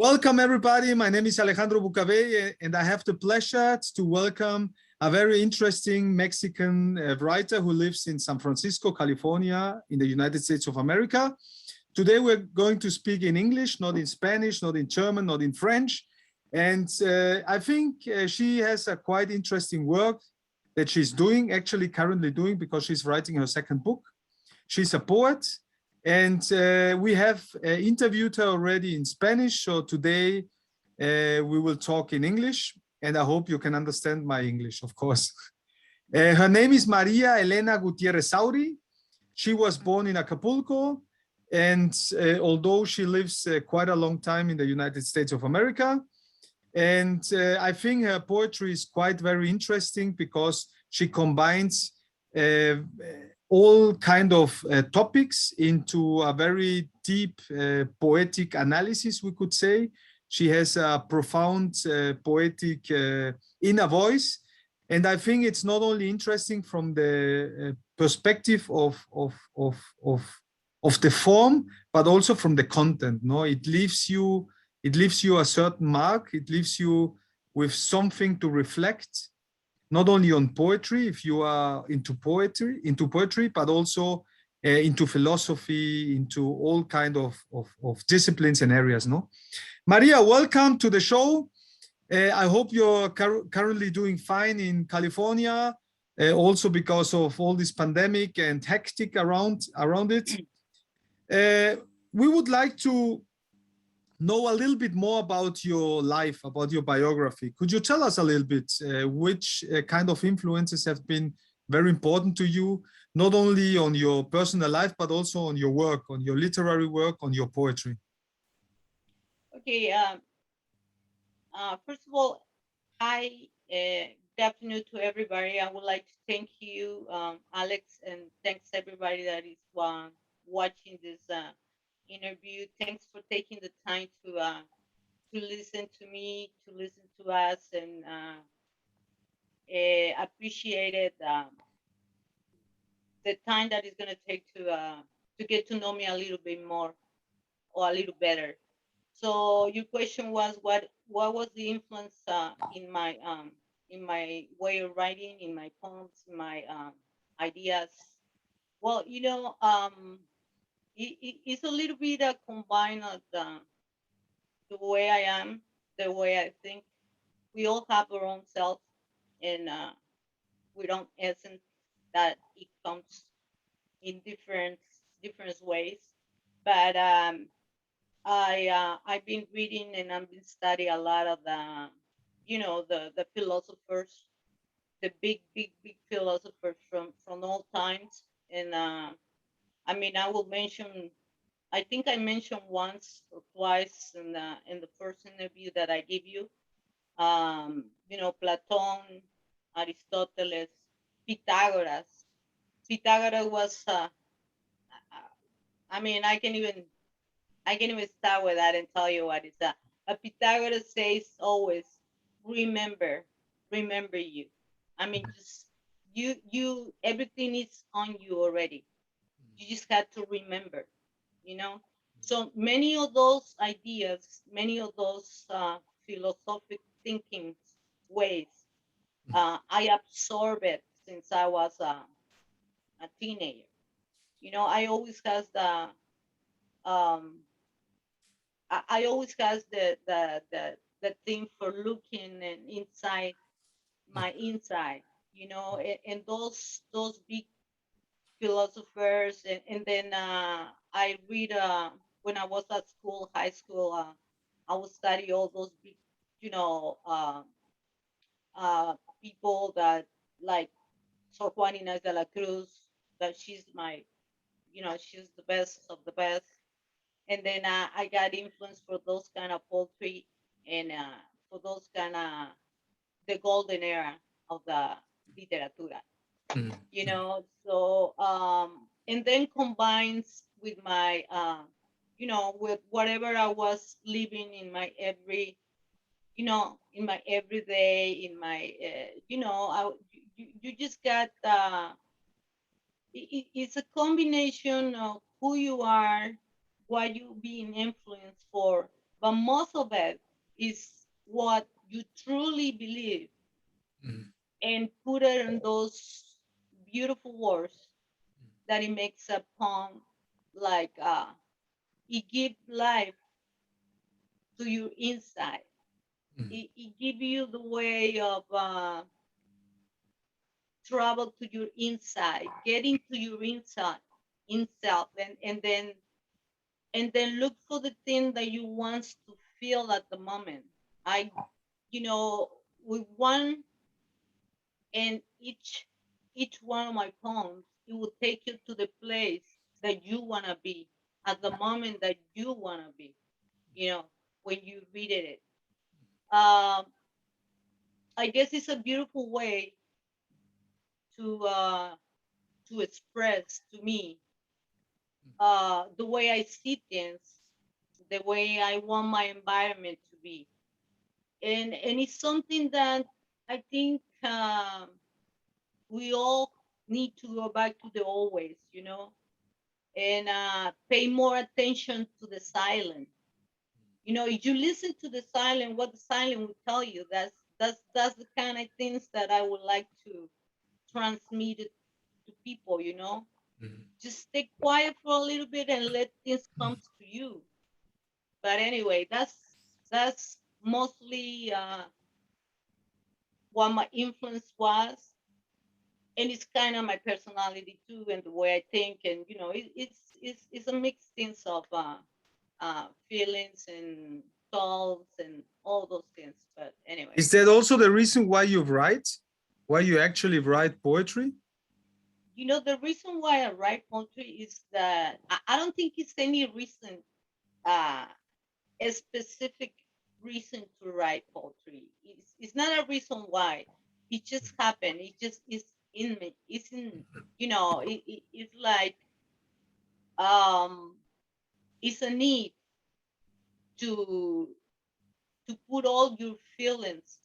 Welcome, everybody. My name is Alejandro Boucabeille, and I have the pleasure to welcome a very interesting Mexican writer who lives in San Francisco, California, in the United States of America. Today, we're going to speak in English, not in Spanish, not in German, not in French. And I think she has a quite interesting work that she's doing, actually currently doing, because she's writing her second book. She's a poet. And we have interviewed her already in Spanish. So today we will talk in English, and I hope you can understand my English, of course. Her name is Maria Elena Gutierrez Sauri. She was born in Acapulco, and although she lives quite a long time in the United States of America, and I think her poetry is quite very interesting because she combines all kind of topics into a very deep poetic analysis, we could say. She has a profound poetic inner voice. And I think it's not only interesting from the perspective of the form, but also from the content. No, it leaves you a certain mark. It leaves you with something to reflect, not only on poetry, if you are into poetry, but also into philosophy, into all kind of disciplines and areas. No, Maria, welcome to the show. I hope you're currently doing fine in California, also because of all this pandemic and hectic around it. We would like to know a little bit more about your life, about your biography. Could you tell us a little bit which kind of influences have been very important to you, not only on your personal life, but also on your work, on your literary work, on your poetry? Okay. First of all, hi, good afternoon to everybody. I would like to thank you, Alex, and thanks everybody that is watching this interview. Thanks for taking the time to listen to me, to listen to us, and appreciated the time that it's going to take to get to know me a little bit more or a little better. So your question was what was the influence in my way of writing, in my poems, in my ideas? Well, it's a little bit a combine of the way I am, the way I think. We all have our own self, and we don't essence that it comes in different ways. But I've been reading and I've been studying a lot of the philosophers, the big philosophers from all times, and I mean I will mention. I think I mentioned once or twice in the first interview that I give you. Platon, Aristoteles, Pythagoras. Pythagoras was. I mean, I can even start with that and tell you what is that. Pythagoras says always, remember, remember you. I mean, just everything is on you already. You just have to remember, you know. So many of those ideas, many of those philosophic thinking ways, I absorbed it since I was a teenager. I always has um, I always has the thing for looking and inside my inside, and those big philosophers, and then I read when I was at school, high school, I would study all those big, you know, uh, people that like Sor Juan Inés de la Cruz, that she's the best of the best. And then I got influenced for those kind of poetry and for those kind of the golden era of the literatura, So and then combines with my with whatever I was living in my in my everyday, in my you just got it's a combination of who you are, what you being influenced for, but but most of it is what you truly believe, and put it in those beautiful words that it makes a poem like it gives life to your inside. It gives you the way of travel to your inside, getting to your inside, and then look for the thing that you want to feel at the moment. I, with one and each one of my poems, it will take you to the place that you wanna be at the moment that you wanna be. When you read it. I guess it's a beautiful way to express to me the way I see things, the way I want my environment to be, and it's something that I think we all need to go back to the old ways, and pay more attention to the silence. If you listen to the silent, what the silent will tell you, that's the kind of things that I would like to transmit it to people. Just stay quiet for a little bit and let things come to you. But anyway, that's mostly what my influence was, and it's kind of my personality too, and the way I think, and it's a mixed things of feelings and thoughts and all those things. But anyway, Is that also the reason why you write? Why you actually write poetry? the reason why I write poetry is that I don't think it's any reason, a specific reason to write poetry. It's not a reason why. It just happened. It just is in me. It's in, it's like, it's a need to put all your feelings,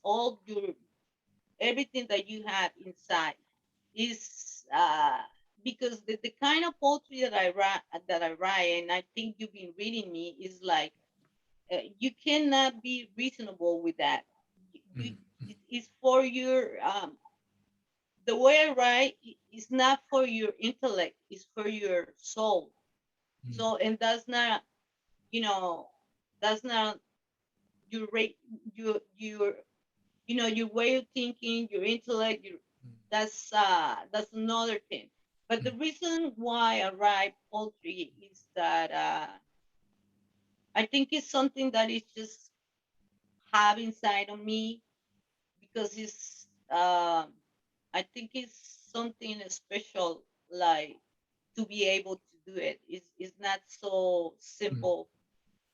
everything that you have inside. Is because the kind of poetry that I write, and I think you've been reading me, is like you cannot be reasonable with that. It's for your the way I write is not for your intellect, it's for your soul. So, and that's not, that's not your rate, your your way of thinking, your intellect. That's another thing. But the reason why I write poetry is that I think it's something that is just have inside of me, because it's I think it's something special, like to be able to do it. It's not so simple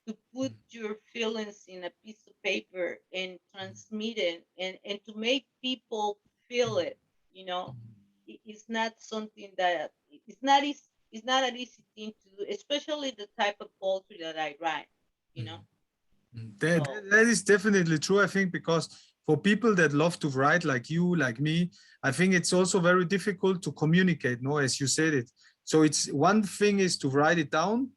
to put your feelings in a piece of paper and transmit it, and to make people feel it. It's not something that it's not an easy thing to do, especially the type of poetry that I write. That is definitely true, I think, because for people that love to write like you, like me, I think it's also very difficult to communicate, no, as you said it. So it's one thing is to write it down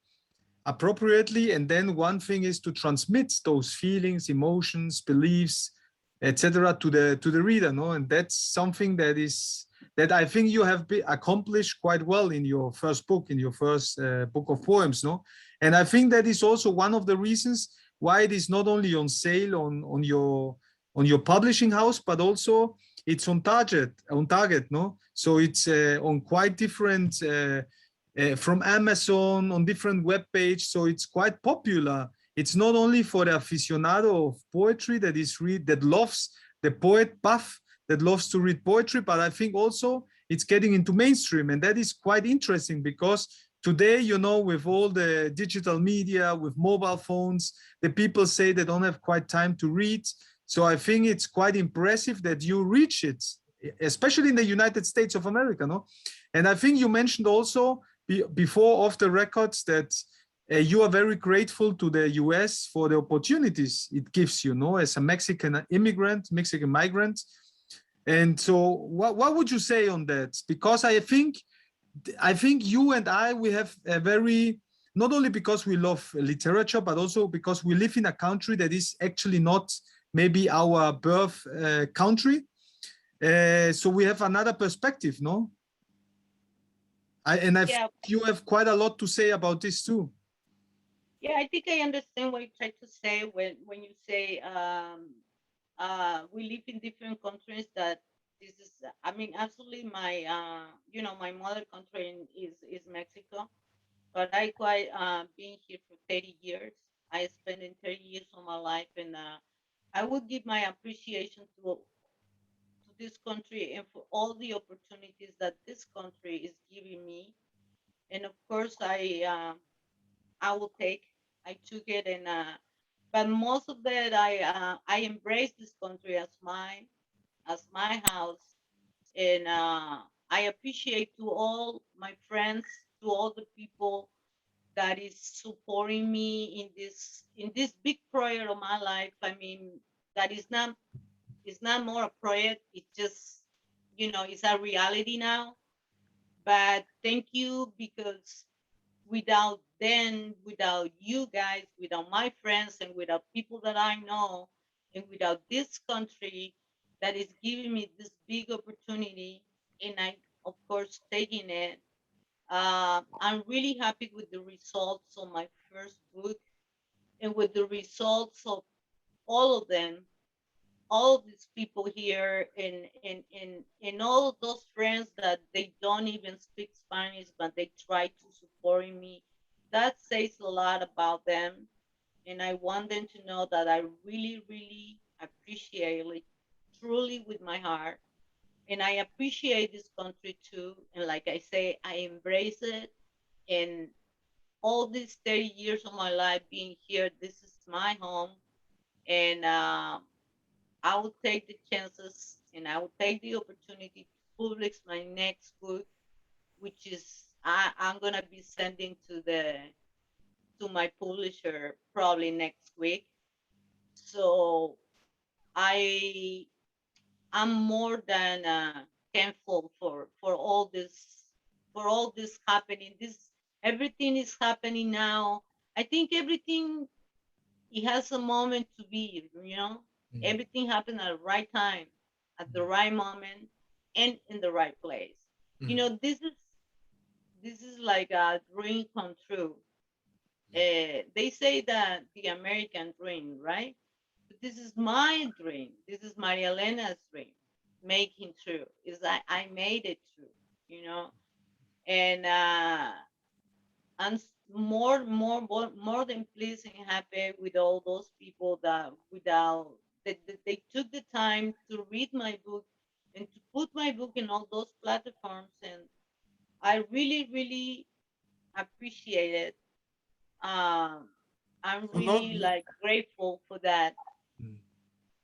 appropriately, and then one thing is to transmit those feelings, emotions, beliefs, etc. to the reader, no? And that's something that I think you have accomplished quite well in your first book, in your first book of poems, no? And I think that is also one of the reasons why it is not only on sale on your publishing house, but also it's on target, no? So it's on quite different from Amazon, on different web pages. So it's quite popular. It's not only for the aficionado of poetry that loves the poet buff, that loves to read poetry, but I think also it's getting into mainstream, and that is quite interesting because today, with all the digital media, with mobile phones, the people say they don't have quite time to read. So I think it's quite impressive that you reach it, especially in the United States of America, no? And I think you mentioned also before off the records that you are very grateful to the US for the opportunities it gives you, as a Mexican immigrant, Mexican migrant. And so what would you say on that? Because I think you and I, we have a very not only because we love literature, but also because we live in a country that is actually not maybe our birth country. So we have another perspective, no? Yeah. You have quite a lot to say about this too. Yeah, I think I understand what you try to say when you say we live in different countries. That this is, I mean, absolutely my my mother country is Mexico, but I quite been here for 30 years. I spent in 30 years of my life, and I would give my appreciation to this country and for all the opportunities that this country is giving me. And of course, I will take. I took it, and but most of that I embrace this country as my house, and I appreciate to all my friends, to all the people that is supporting me in this big project of my life. I mean, that is not, it's not more a project. It's just, it's a reality now. But thank you, because without them, without you guys, without my friends, and without people that I know, and without this country that is giving me this big opportunity, and I, of course, taking it. I'm really happy with the results of my first book, and with the results of all of them, all of these people here, and all of those friends that they don't even speak Spanish, but they try to support me. That says a lot about them. And I want them to know that I really, really appreciate it, truly with my heart. And I appreciate this country too. And like I say, I embrace it. And all these 30 years of my life being here, this is my home. And I will take the chances, and I will take the opportunity to publish my next book, which is I'm gonna be sending to my publisher probably next week. So I I'm more than thankful for all this happening. This Everything is happening now. I think everything, it has a moment to be, everything happened at the right time, at the right moment, and in the right place. This is like a dream come true. They say that the American dream, right? But this is my dream. This is Maria Elena's dream, making true. Is I made it true, you know, and I'm more than pleased and happy with all those people that without that they took the time to read my book and to put my book in all those platforms, and I really, really appreciate it. I'm So not, really like grateful for that.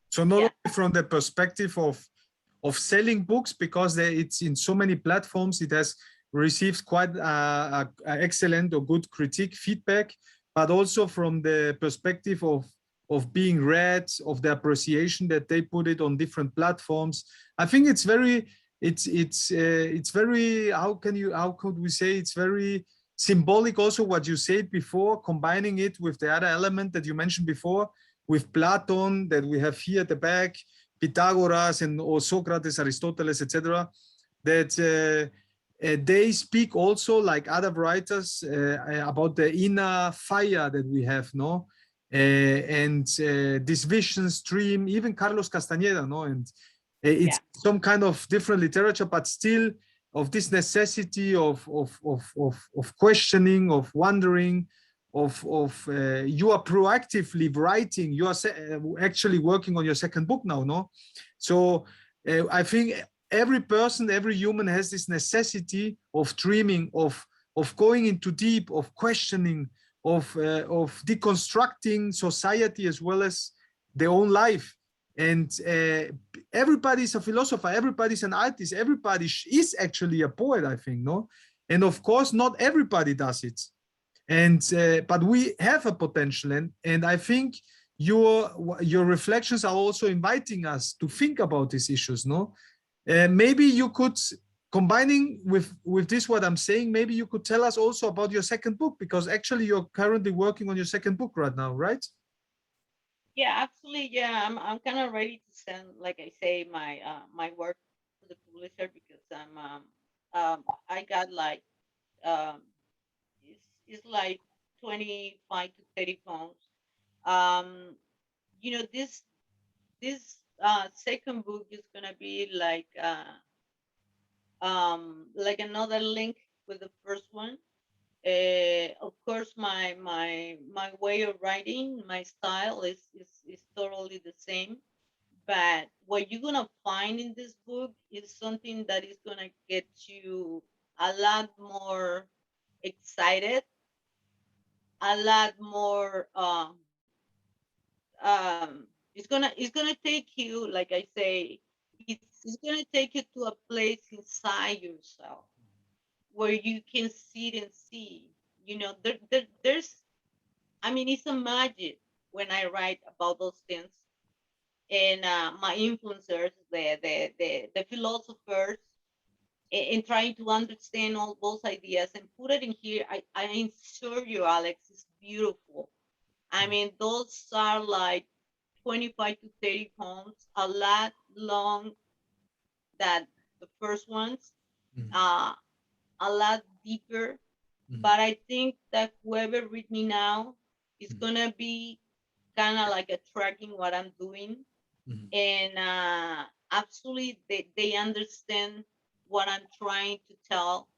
so not Yeah. only from the perspective of selling books, because it's in so many platforms, it has received quite excellent or good critique feedback, but also from the perspective of being read, of the appreciation that they put it on different platforms. I think it's very, it's very, how could we say, it's very symbolic also what you said before, combining it with the other element that you mentioned before, with Platon that we have here at the back, Pythagoras and or Socrates, Aristoteles, etc. That they speak also, like other writers, about the inner fire that we have, no? And this vision stream, even Carlos Castañeda, no? And it's some kind of different literature, but still of this necessity of questioning, of wondering, you are proactively writing. You are actually working on your second book now, no? So I think every person, every human has this necessity of dreaming, of going into deep, of questioning, of deconstructing society as well as their own life. And everybody's a philosopher, everybody's an artist, everybody is actually a poet, I think, no? And of course, not everybody does it. And but we have a potential, and I think your reflections are also inviting us to think about these issues, no? Maybe you could combining with this, what I'm saying, maybe you could tell us also about your second book, because actually you're currently working on your second book right now, right? Yeah, absolutely. Yeah, I'm kind of ready to send, like I say, my work to the publisher, because I got like um it's like 25 to 30 pounds. Um, this second book is gonna be like another link with the first one. Of course, my way of writing, my style is totally the same. But what you're gonna find in this book is something that is gonna get you a lot more excited, a lot more. It's gonna take you, like I say, it's gonna take you to a place inside yourself where you can sit and see. There's, I mean, it's a magic when I write about those things. And my influencers, the philosophers, in trying to understand all those ideas and put it in here, I assure you, Alex, it's beautiful. I mean, those are like 25 to 30 poems, a lot long than the first ones, uh, a lot deeper. But I think that whoever read me now is gonna be kind of like attracting what I'm doing, and absolutely they understand what I'm trying to tell.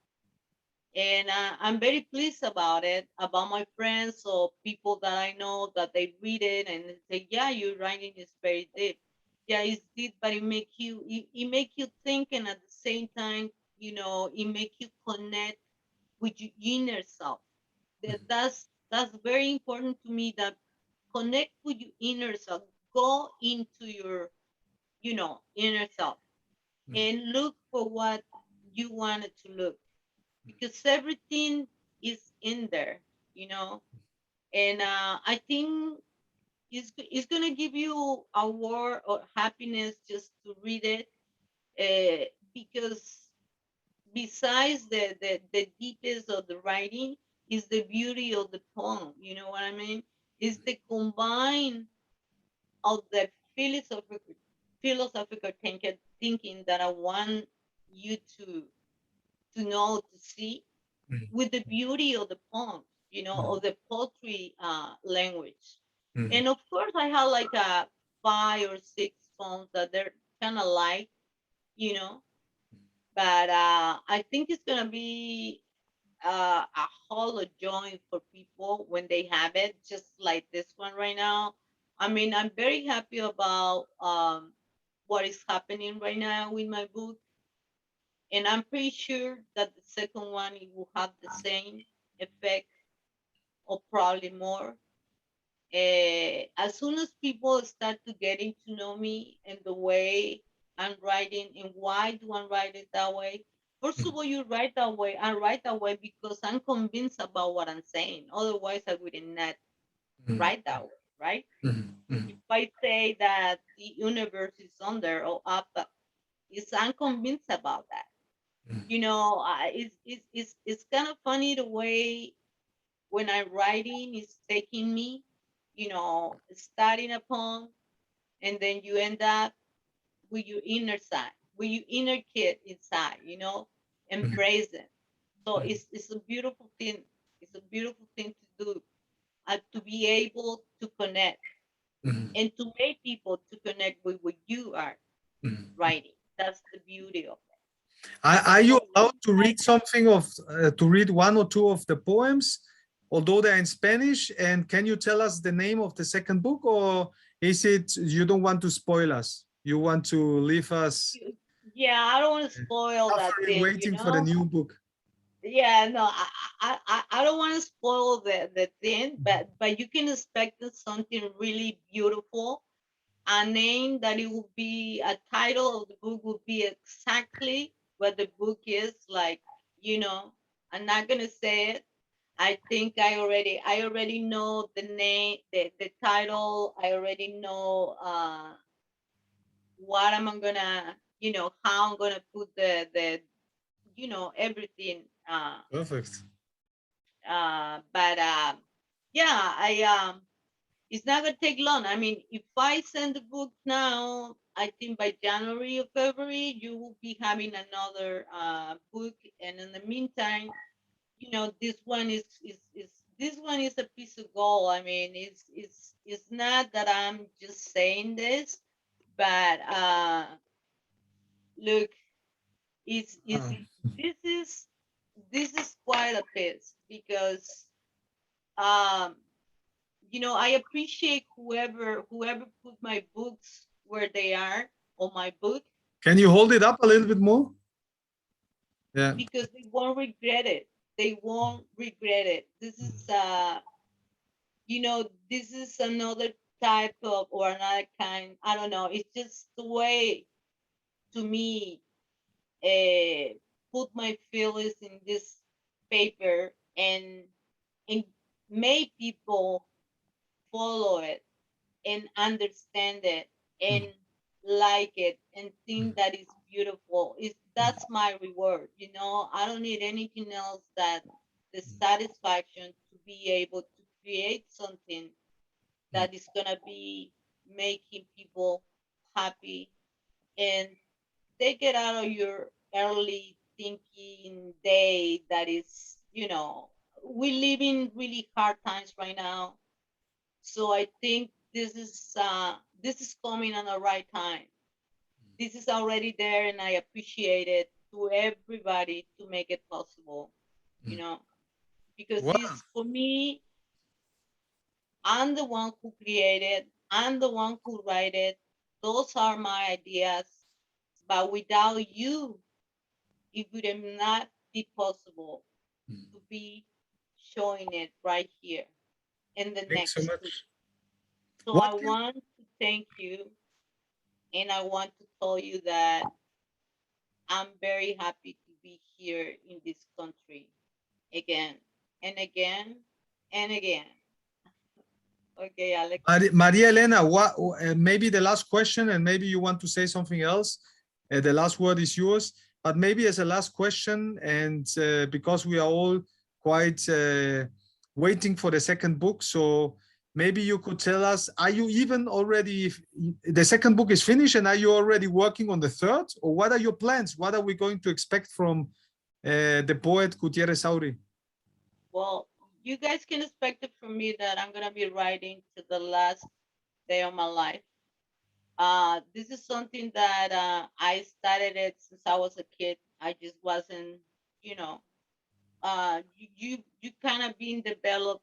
And I'm very pleased about it, about my friends or people that I know that they read it and they say, yeah, your writing is very deep. Yeah, it's deep, but it make you think, and at the same time, it make you connect with your inner self. That's very important to me, that connect with your inner self. Go into your, inner self and look for what you wanted to look, because everything is in there, you know. And I think it's gonna give you a war of happiness just to read it, because besides the details of the writing is the beauty of the poem. You know what I mean? Is the combine of the philosophical thinking that I want you to know, to see, with the beauty of the poem, of the poetry language. And of course, I have like a 5 or 6 poems that they're kind of light, you know, but I think it's gonna be a whole of joy for people when they have it, just like this one right now. I mean, I'm very happy about what is happening right now with my book, and I'm pretty sure that the second one, it will have the same effect, or probably more. As soon as people start to getting to know me and the way I'm writing and why do I write it that way. First of all, you write that way. I write that way because I'm convinced about what I'm saying. Otherwise, I would not write that way, right? If I say that the universe is under or up, I'm convinced about that. It's kind of funny the way when I'm writing, it's taking me, starting a poem, and then you end up with your inner side, with your inner kid inside, embracing. So it's a beautiful thing. It's a beautiful thing to do, to be able to connect and to make people to connect with what you are writing. That's the beauty of it. Are you So allowed to read something to read one or two of the poems, although they're in Spanish? And can you tell us the name of the second book, or is it you don't want to spoil us? You want to leave us yeah, I don't want to spoil that suffering, thing, waiting for the new book? Yeah, no, I don't want to spoil the thing, but you can expect something really beautiful. A name that it will be, a title of the book will be exactly what the book is like. I'm not gonna say it. I think I already know the name, the title. I already know what I'm gonna, how I'm gonna put you know, everything. Perfect. But yeah, it's not gonna take long. I mean, if I send the book now, I think by January or February, you will be having another book. And in the meantime, you know, this one is a piece of gold. I mean, it's not that I'm just saying this, but look, it's Ah, this is this is quite a piece because um you know, I appreciate whoever put my books where they are on my book can you hold it up a little bit more? Yeah. because they won't regret it. They won't regret it. This is you know, this is another type of or another kind. I don't know. It's just the way to me put my feelings in this paper and make people follow it and understand it and like it and think that it's beautiful. Is that's my reward. You know, I don't need anything else that the satisfaction to be able to create something that is gonna be making people happy and take it out of your early thinking day that is, you know, we live in really hard times right now. So I think this is coming on the right time. This is already there, and I appreciate it to everybody to make it possible. You know, because Wow. it's for me. I'm the one who created. I'm the one who write it. Those are my ideas. But without you, it would not be possible to be showing it right here in the Thanks so next much. week. So What I want to thank you. And I want to tell you that I'm very happy to be here in this country again and again and again. Okay, Alex. Maria Elena, what maybe the last question, and maybe you want to say something else. The last word is yours, but maybe as a last question, and because we are all quite waiting for the second book, so maybe you could tell us: are you even already? The second book is finished, and are you already working on the third, or what are your plans? What are we going to expect from the poet Gutierrez Sauri? Well, you guys can expect it from me that I'm gonna be writing to the last day of my life. This is something that I started it since I was a kid. I just wasn't, you know, you kind of being developing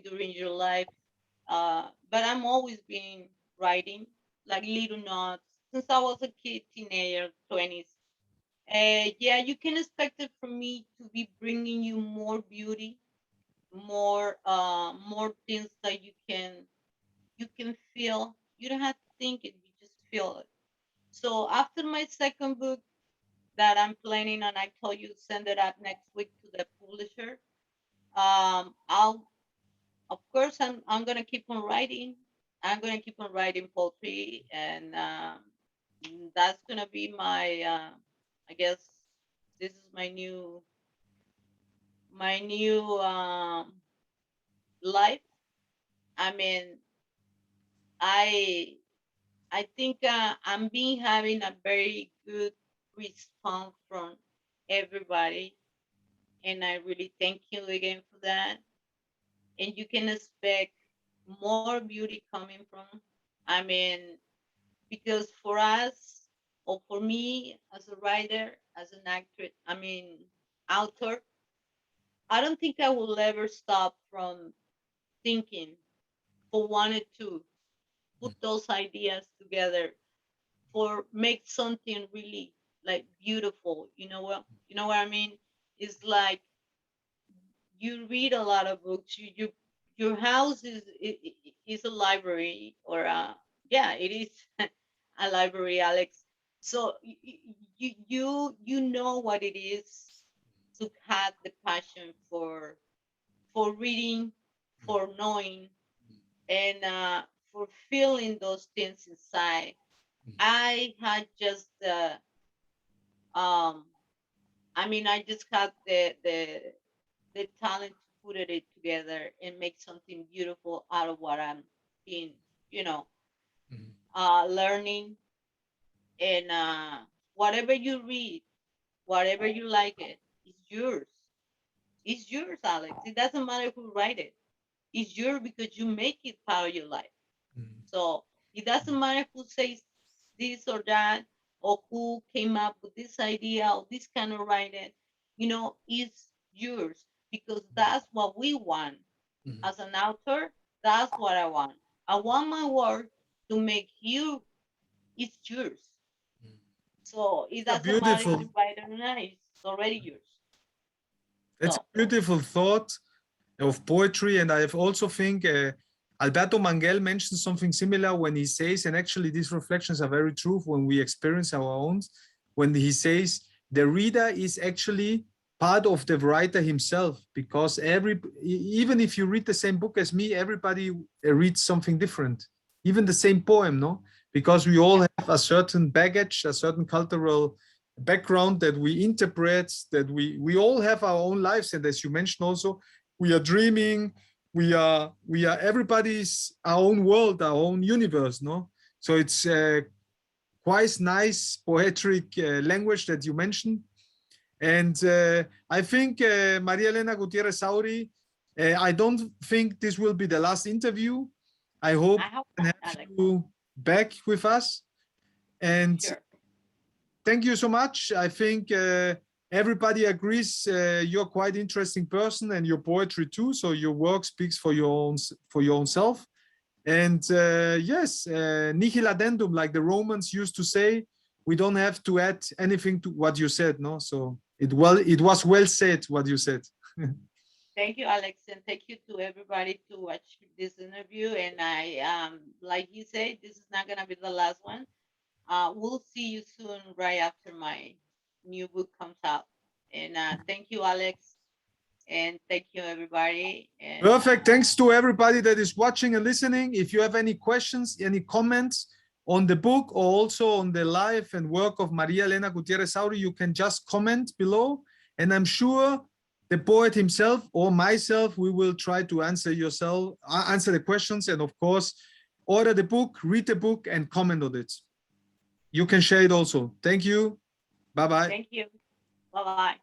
during your life. But I'm always been writing like little notes since I was a kid, teenager, 20s. Yeah, you can expect it from me to be bringing you more beauty, more things that you can feel. You don't have to think it; you just feel it. So after my second book that I'm planning on, I told you send it up next week to the publisher. I'll of course I'm gonna keep on writing. I'm gonna keep on writing poetry, and that's gonna be my. I guess this is my new life. I mean, I I think I'm being having a very good response from everybody, and I really thank you again for that. And you can expect more beauty coming from. I mean, because for us or for me as a writer, as an actress, I mean, author, I don't think I will ever stop from thinking for wanted to put those ideas together for make something really like beautiful. You know what I mean? It's like you read a lot of books. Your house is a library or yeah, it is a library, Alex. So you know what it is to have the passion for reading, for knowing, and for feeling those things inside. I had just um I mean, I just got the talent to put it together and make something beautiful out of what I'm being, you know, learning. And whatever you read, whatever you like it, it's yours. It's yours, Alex. It doesn't matter who write it. It's yours because you make it part of your life. So it doesn't matter who says this or that, or who came up with this idea or this kind of writing. You know, it's yours because that's what we want. As an author, that's what I want. I want my work to make you, it's yours. So it A doesn't matter if beautiful, you write it or not, it's already yours. it's a So beautiful thought of poetry. And I also think Alberto Manguel mentions something similar when he says, and actually these reflections are very true when we experience our own, when he says the reader is actually part of the writer himself, because even if you read the same book as me, everybody reads something different, even the same poem, no? Because we all have a certain baggage, a certain cultural background that we interpret, that we all have our own lives. And as you mentioned also, we are dreaming, we are everybody's our own world, our own universe, no? So it's quite nice poetic language that you mentioned. And I think Maria Elena Gutierrez Sauri, I don't think this will be the last interview. I hope I hope we can not, have Alex. you back with us. And Sure. thank you so much. I think everybody agrees you're quite interesting person, and your poetry too. So your work speaks for your own self. And yes, nihil addendum, like the Romans used to say. We don't have to add anything to what you said, no? So it was well said what you said. Thank you, Alex, and thank you to everybody to watch this interview. And I, like you said, this is not gonna be the last one. We'll see you soon, right after my new book comes out. And thank you, Alex, and thank you, everybody. And Perfect. Thanks to everybody that is watching and listening. If you have any questions, any comments on the book, or also on the life and work of Maria Elena Gutierrez Sauri, you can just comment below. And I'm sure the poet himself or myself, we will try to answer the questions. And of course, order the book, read the book, and comment on it. You can share it also. Thank you. Bye-bye. thank you. Bye bye.